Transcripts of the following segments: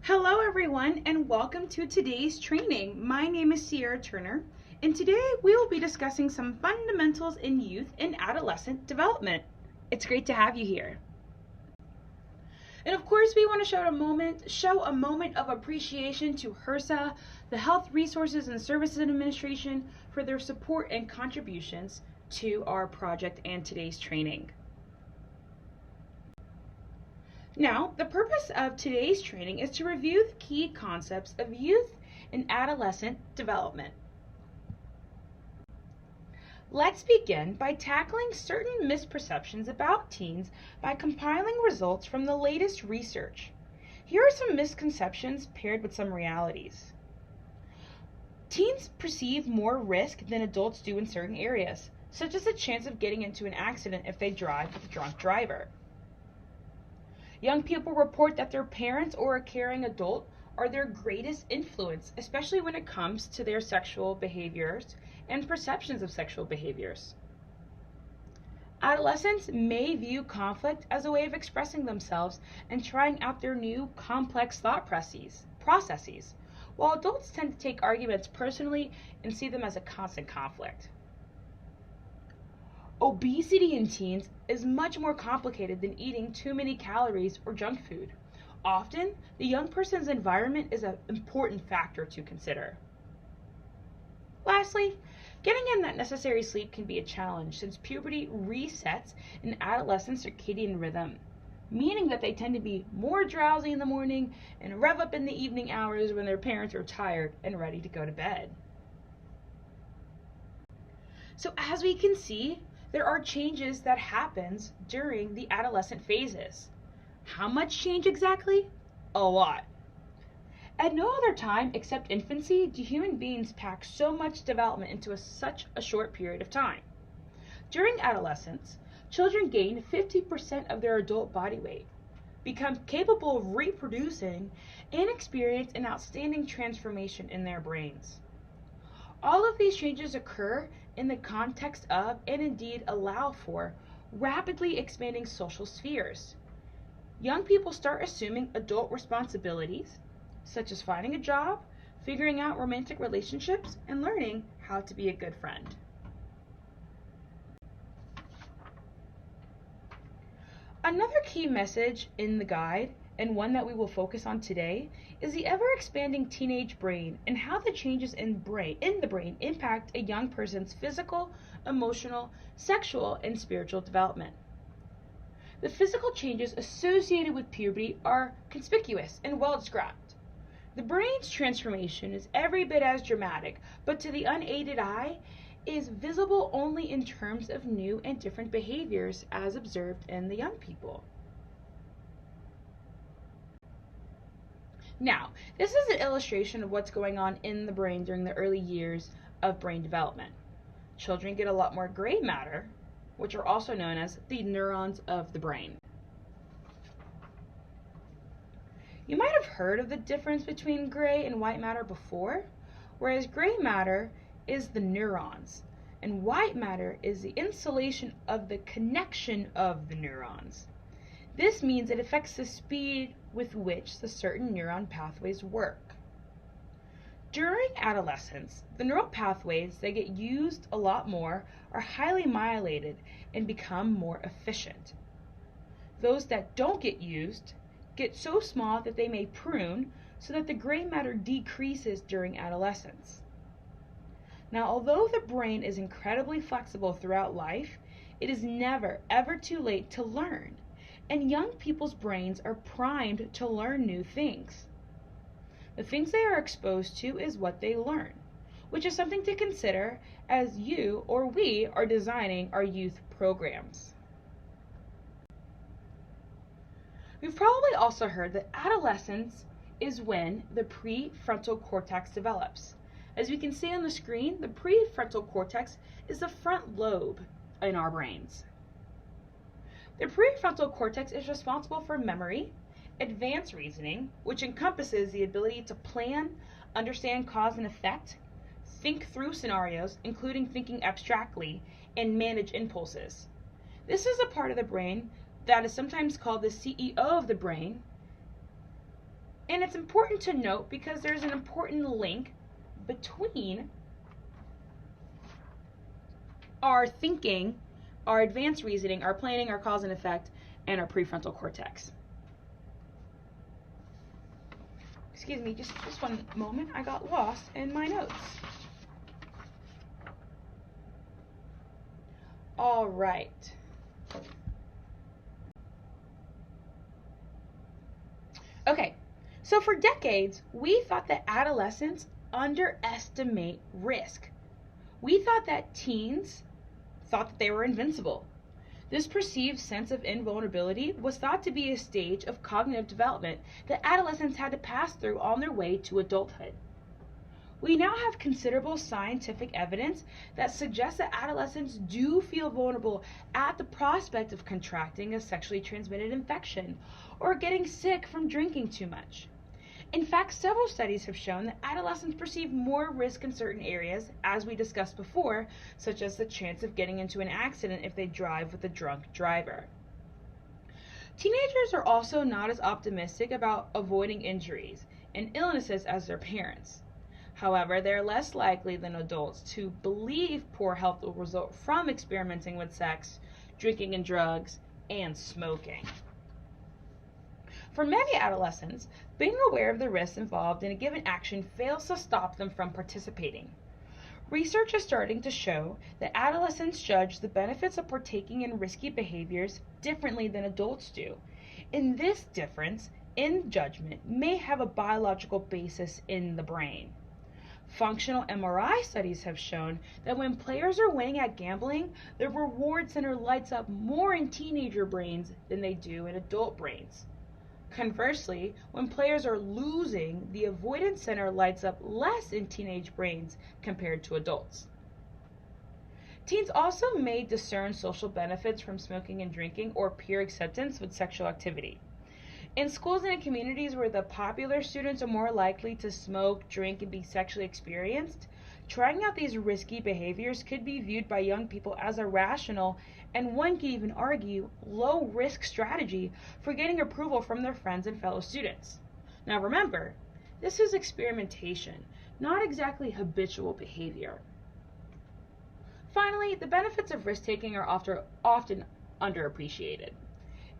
Hello everyone and welcome to today's training. My name is Sierra Turner and today we will be discussing some fundamentals in youth and adolescent development. It's great to have you here. And of course we want to show a moment of appreciation to HRSA, the Health Resources and Services Administration, for their support and contributions to our project and today's training. Now, the purpose of today's training is to review the key concepts of youth and adolescent development. Let's begin by tackling certain misperceptions about teens by compiling results from the latest research. Here are some misconceptions paired with some realities. Teens perceive more risk than adults do in certain areas, such as the chance of getting into an accident if they drive with a drunk driver. Young people report that their parents or a caring adult are their greatest influence, especially when it comes to their sexual behaviors and perceptions of sexual behaviors. Adolescents may view conflict as a way of expressing themselves and trying out their new complex thought processes, while adults tend to take arguments personally and see them as a constant conflict. Obesity in teens is much more complicated than eating too many calories or junk food. Often, the young person's environment is an important factor to consider. Lastly, getting in that necessary sleep can be a challenge since puberty resets an adolescent's circadian rhythm, meaning that they tend to be more drowsy in the morning and rev up in the evening hours when their parents are tired and ready to go to bed. So as we can see, there are changes that happens during the adolescent phases. How much change exactly? A lot. At no other time except infancy do human beings pack so much development into such a short period of time. During adolescence, children gain 50% of their adult body weight, become capable of reproducing, and experience an outstanding transformation in their brains. All of these changes occur in the context of, and indeed allow for, rapidly expanding social spheres. Young people start assuming adult responsibilities, such as finding a job, figuring out romantic relationships, and learning how to be a good friend. Another key message in the guide, and one that we will focus on today, is the ever-expanding teenage brain and how the changes in the brain impact a young person's physical, emotional, sexual, and spiritual development. The physical changes associated with puberty are conspicuous and well described. The brain's transformation is every bit as dramatic, but to the unaided eye, is visible only in terms of new and different behaviors as observed in the young people. Now, this is an illustration of what's going on in the brain during the early years of brain development. Children get a lot more gray matter, which are also known as the neurons of the brain. You might have heard of the difference between gray and white matter before, whereas gray matter is the neurons, and white matter is the insulation of the connection of the neurons. This means it affects the speed with which the certain neuron pathways work. During adolescence, the neural pathways that get used a lot more are highly myelated and become more efficient. Those that don't get used get so small that they may prune so that the gray matter decreases during adolescence. Now, although the brain is incredibly flexible throughout life, it is never ever too late to learn, and young people's brains are primed to learn new things. The things they are exposed to is what they learn, which is something to consider as you or we are designing our youth programs. We've probably also heard that adolescence is when the prefrontal cortex develops. As we can see on the screen, the prefrontal cortex is the front lobe in our brains. The prefrontal cortex is responsible for memory, advanced reasoning, which encompasses the ability to plan, understand cause and effect, think through scenarios, including thinking abstractly, and manage impulses. This is a part of the brain that is sometimes called the CEO of the brain, And it's important to note because there's an important link between our thinking, our advanced reasoning, our planning, our cause and effect, and our prefrontal cortex. Excuse me, just one moment. I got lost in my notes. All right. Okay, so for decades, we thought that adolescents underestimate risk. We thought that teens thought that they were invincible. This perceived sense of invulnerability was thought to be a stage of cognitive development that adolescents had to pass through on their way to adulthood. We now have considerable scientific evidence that suggests that adolescents do feel vulnerable at the prospect of contracting a sexually transmitted infection or getting sick from drinking too much. In fact, several studies have shown that adolescents perceive more risk in certain areas, as we discussed before, such as the chance of getting into an accident if they drive with a drunk driver. Teenagers are also not as optimistic about avoiding injuries and illnesses as their parents. However, they are less likely than adults to believe poor health will result from experimenting with sex, drinking and drugs, and smoking. For many adolescents, being aware of the risks involved in a given action fails to stop them from participating. Research is starting to show that adolescents judge the benefits of partaking in risky behaviors differently than adults do, and this difference in judgment may have a biological basis in the brain. Functional MRI studies have shown that when players are winning at gambling, the reward center lights up more in teenager brains than they do in adult brains. Conversely, when players are losing, the avoidance center lights up less in teenage brains compared to adults. Teens also may discern social benefits from smoking and drinking or peer acceptance with sexual activity. In schools and in communities where the popular students are more likely to smoke, drink, and be sexually experienced, trying out these risky behaviors could be viewed by young people as a rational and one could even argue low-risk strategy for getting approval from their friends and fellow students. Now remember, this is experimentation, not exactly habitual behavior. Finally, the benefits of risk-taking are often underappreciated.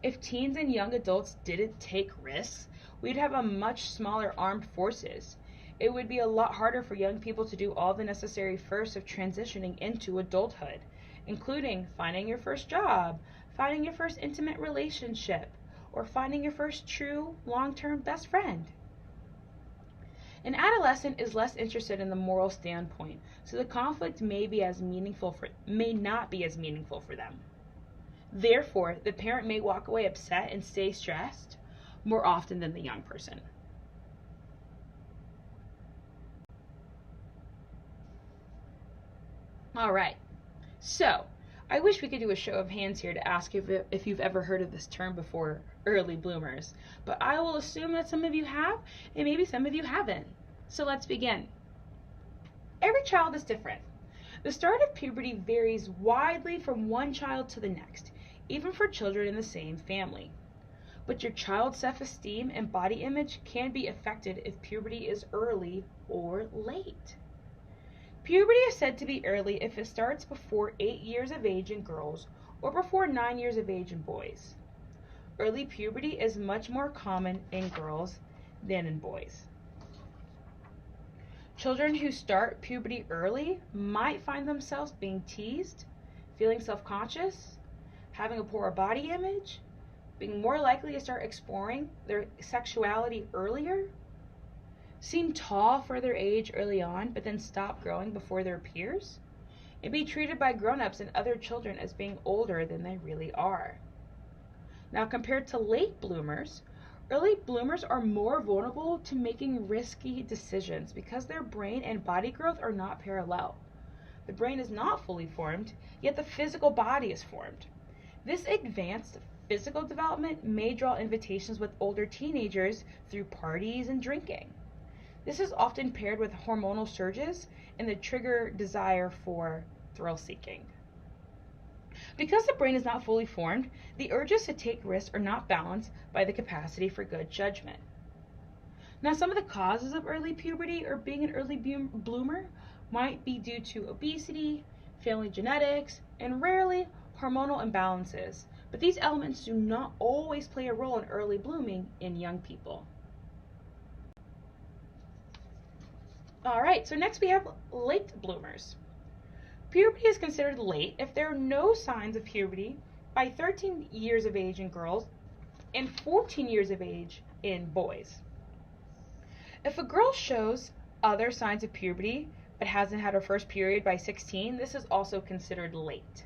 If teens and young adults didn't take risks, we'd have a much smaller armed forces. It would be a lot harder for young people to do all the necessary firsts of transitioning into adulthood, including finding your first job, finding your first intimate relationship, or finding your first true long-term best friend. An adolescent is less interested in the moral standpoint, so the conflict may not be as meaningful for them. Therefore, the parent may walk away upset and stay stressed more often than the young person. All right, so I wish we could do a show of hands here to ask if you've ever heard of this term before, early bloomers, but I will assume that some of you have and maybe some of you haven't. So let's begin. Every child is different. The start of puberty varies widely from one child to the next, even for children in the same family. But your child's self-esteem and body image can be affected if puberty is early or late. Puberty is said to be early if it starts before 8 years of age in girls or before 9 years of age in boys. Early puberty is much more common in girls than in boys. Children who start puberty early might find themselves being teased, feeling self-conscious, having a poor body image, being more likely to start exploring their sexuality earlier, seem tall for their age early on but then stop growing before their peers, and be treated by grown-ups and other children as being older than they really are. Now, compared to late bloomers, early bloomers are more vulnerable to making risky decisions because their brain and body growth are not parallel. The brain is not fully formed, yet the physical body is formed. This advanced physical development may draw invitations with older teenagers through parties and drinking. This is often paired with hormonal surges and the trigger desire for thrill-seeking. Because the brain is not fully formed, the urges to take risks are not balanced by the capacity for good judgment. Now, some of the causes of early puberty or being an early bloomer might be due to obesity, family genetics, and rarely hormonal imbalances. But these elements do not always play a role in early blooming in young people. Alright, so next we have late bloomers. Puberty is considered late if there are no signs of puberty by 13 years of age in girls and 14 years of age in boys. If a girl shows other signs of puberty but hasn't had her first period by 16, this is also considered late.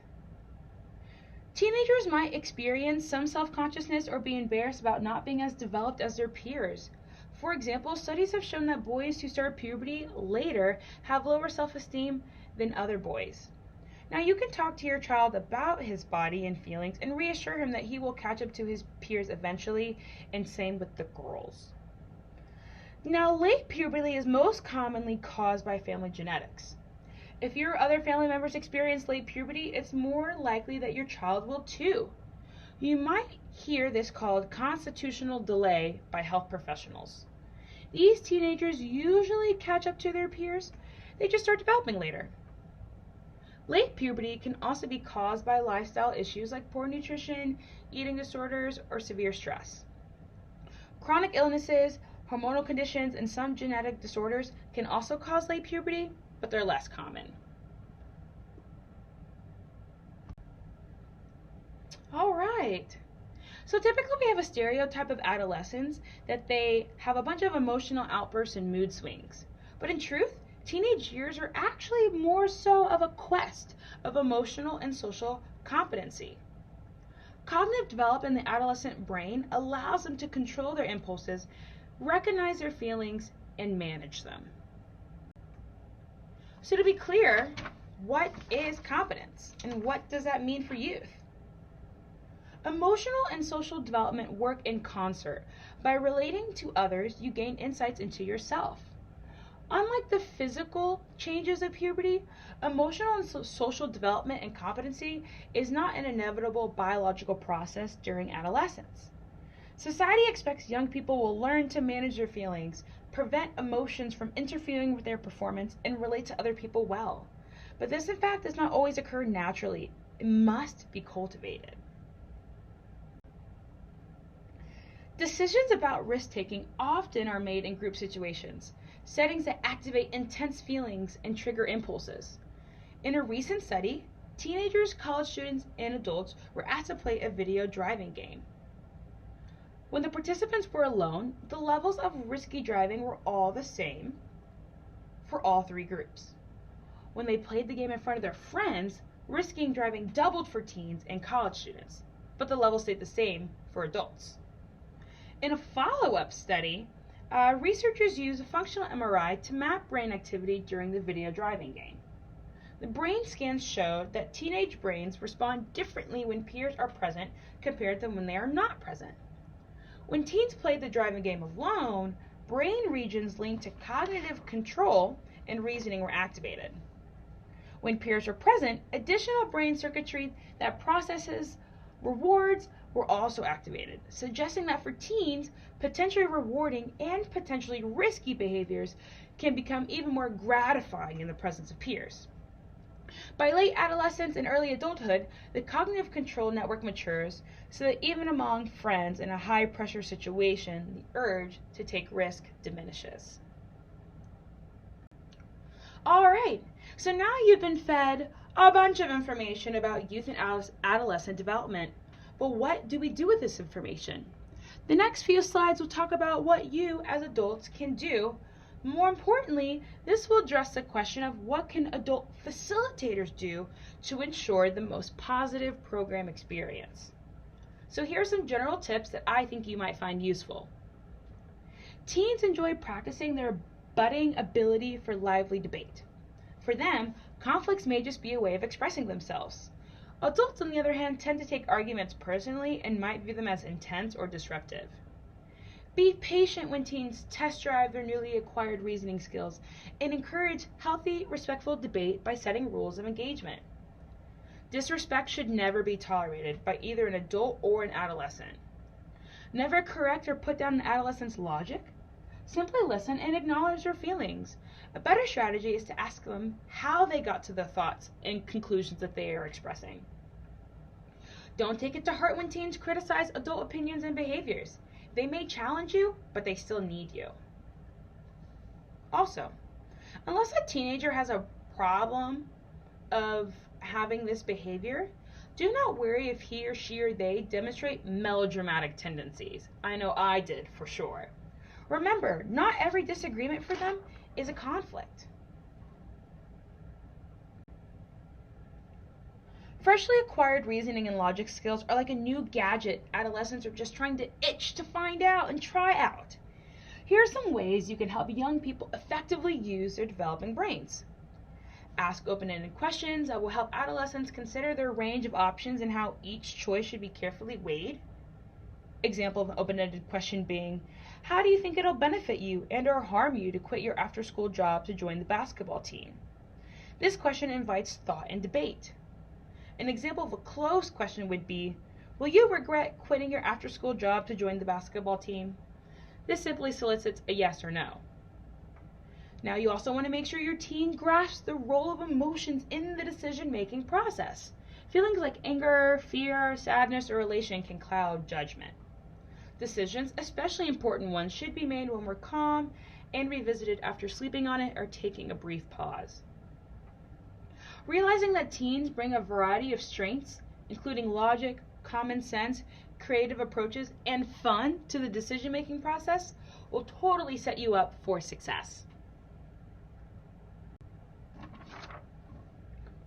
Teenagers might experience some self-consciousness or be embarrassed about not being as developed as their peers. For example, studies have shown that boys who start puberty later have lower self-esteem than other boys. Now, you can talk to your child about his body and feelings and reassure him that he will catch up to his peers eventually, and same with the girls. Now, late puberty is most commonly caused by family genetics. If your other family members experience late puberty, it's more likely that your child will too. You might hear this called constitutional delay by health professionals. These teenagers usually catch up to their peers, they just start developing later. Late puberty can also be caused by lifestyle issues like poor nutrition, eating disorders, or severe stress. Chronic illnesses, hormonal conditions, and some genetic disorders can also cause late puberty, but they're less common. All right. So typically we have a stereotype of adolescents that they have a bunch of emotional outbursts and mood swings. But in truth, teenage years are actually more so of a quest of emotional and social competency. Cognitive development in the adolescent brain allows them to control their impulses, recognize their feelings, and manage them. So to be clear, what is competence and what does that mean for youth? Emotional and social development work in concert. By relating to others, you gain insights into yourself. Unlike the physical changes of puberty, emotional and social development and competency is not an inevitable biological process during adolescence. Society expects young people will learn to manage their feelings, prevent emotions from interfering with their performance, and relate to other people well. But this, in fact, does not always occur naturally. It must be cultivated. Decisions about risk-taking often are made in group situations, settings that activate intense feelings and trigger impulses. In a recent study, teenagers, college students, and adults were asked to play a video driving game. When the participants were alone, the levels of risky driving were all the same for all three groups. When they played the game in front of their friends, risky driving doubled for teens and college students, but the level stayed the same for adults. In a follow-up study, researchers used a functional MRI to map brain activity during the video driving game. The brain scans showed that teenage brains respond differently when peers are present compared to when they are not present. When teens played the driving game alone, brain regions linked to cognitive control and reasoning were activated. When peers were present, additional brain circuitry that processes rewards were also activated, suggesting that for teens, potentially rewarding and potentially risky behaviors can become even more gratifying in the presence of peers. By late adolescence and early adulthood, the cognitive control network matures so that even among friends in a high-pressure situation, the urge to take risk diminishes. All right, so now you've been fed a bunch of information about youth and adolescent development. But what do we do with this information? The next few slides will talk about what you as adults can do. More importantly, this will address the question of what can adult facilitators do to ensure the most positive program experience. So here are some general tips that I think you might find useful. Teens enjoy practicing their budding ability for lively debate. For them, conflicts may just be a way of expressing themselves. Adults, on the other hand, tend to take arguments personally and might view them as intense or disruptive. Be patient when teens test drive their newly acquired reasoning skills and encourage healthy, respectful debate by setting rules of engagement. Disrespect should never be tolerated by either an adult or an adolescent. Never correct or put down an adolescent's logic. Simply listen and acknowledge their feelings. A better strategy is to ask them how they got to the thoughts and conclusions that they are expressing. Don't take it to heart when teens criticize adult opinions and behaviors. They may challenge you, but they still need you. Also, unless a teenager has a problem of having this behavior, do not worry if he or she or they demonstrate melodramatic tendencies. I know I did for sure. Remember, not every disagreement for them is a conflict. Freshly acquired reasoning and logic skills are like a new gadget adolescents are just trying to itch to find out and try out. Here are some ways you can help young people effectively use their developing brains. Ask open-ended questions that will help adolescents consider their range of options and how each choice should be carefully weighed. Example of an open-ended question being, how do you think it'll benefit you and or harm you to quit your after-school job to join the basketball team? This question invites thought and debate. An example of a closed question would be, will you regret quitting your after-school job to join the basketball team? This simply solicits a yes or no. Now you also want to make sure your teen grasps the role of emotions in the decision-making process. Feelings like anger, fear, sadness, or elation can cloud judgment. Decisions, especially important ones, should be made when we're calm and revisited after sleeping on it or taking a brief pause. Realizing that teens bring a variety of strengths, including logic, common sense, creative approaches, and fun to the decision-making process, will totally set you up for success.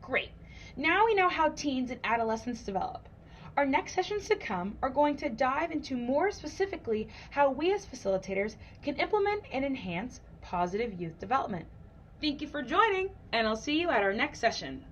Great. Now we know how teens and adolescents develop. Our next sessions to come are going to dive into more specifically how we as facilitators can implement and enhance positive youth development. Thank you for joining, and I'll see you at our next session.